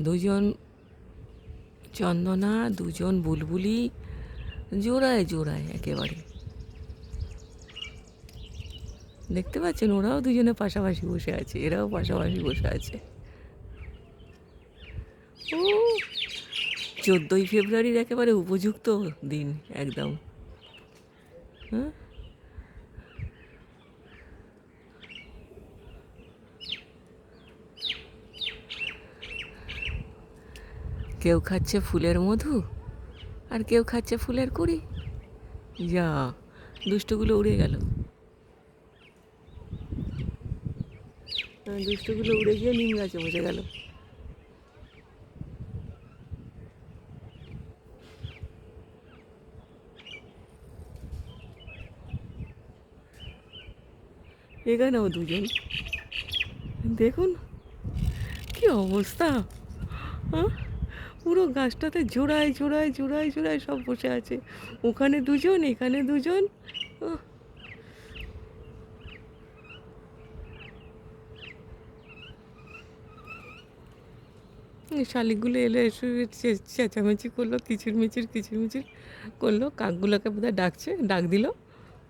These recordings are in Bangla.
দুজন চন্দনা, দুজন বুলবুলি, জোড়ায় জোড়ায় একেবারে। দেখতে পাচ্ছেন, ওরাও দুজনে পাশাপাশি বসে আছে, এরাও পাশাপাশি বসে আছে। ও 14ই ফেব্রুয়ারির একেবারে উপযুক্ত দিন একদম। হ্যাঁ, কেউ খাচ্ছে ফুলের মধু আর কেউ খাচ্ছে ফুলের কুড়ি। যা, দুষ্টগুলো উড়ে গেল। দুষ্টগুলো উড়ে গিয়ে নিম গাছে বসে গেল। এখানেও দুজন, দেখুন কি অবস্থা। হ্যাঁ, পুরো গাছটাতে জোড়ায় জোড়ায় জোড়ায় জোড়ায় সব বসে আছে। ওখানে দুজন, এখানে দুজন। আহ, এই শালিকগুলো এলো, এসে চেঁচামেচি করলো, কিচিরমিচির কিচিরমিচির করলো। কাকগুলোকে বোধহয় ডাকছে, ডাক দিল।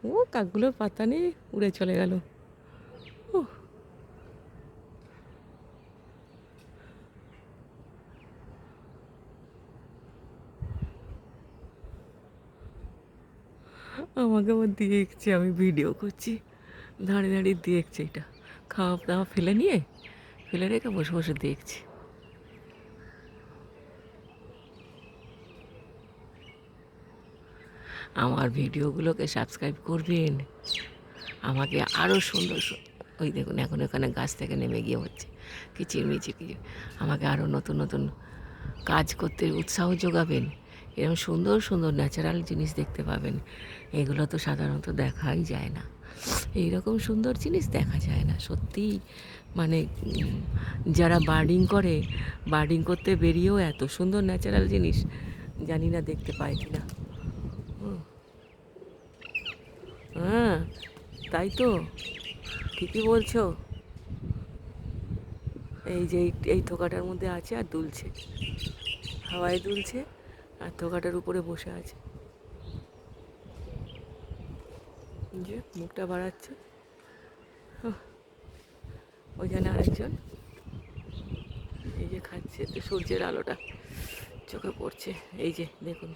ও কাকগুলোর পাতা নেই, উড়ে চলে গেল। ও, আমাকে আবার দেখছে আমি ভিডিও করছি, দাঁড়িয়ে দাঁড়িয়ে দেখছে। এটা খাওয়া দাওয়া ফেলে নিয়ে, ফেলে রেখে বসে বসে দেখছে। আমার ভিডিওগুলোকে সাবস্ক্রাইব করবেন, আমাকে আরও সুন্দর ওই দেখুন এখন এখানে গাছ থেকে নেমে গিয়ে হচ্ছে কিচিরমিচির কিছু। আমাকে আরও নতুন নতুন কাজ করতে উৎসাহ যোগাবেন। এরকম সুন্দর সুন্দর ন্যাচারাল জিনিস দেখতে পাবেন। এগুলো তো সাধারণত দেখাই যায় না, এইরকম সুন্দর জিনিস দেখা যায় না সত্যিই। মানে যারা বার্ডিং করে, বার্ডিং করতে বেরিয়েও এত সুন্দর ন্যাচারাল জিনিস জানি না দেখতে পায় কি না। হ্যাঁ, তাই তো, ঠিকই বলছো। এই যে এই থোকাটার মধ্যে আছে আর দুলছে, হাওয়ায় দুলছে আর থোকাটার উপরে বসে আছে। যে মুখটা বাড়াচ্ছে, ওইখানে আরেকজন, এই যে খাচ্ছে, তো সূর্যের আলোটা চোখে পড়ছে। এই যে দেখুন।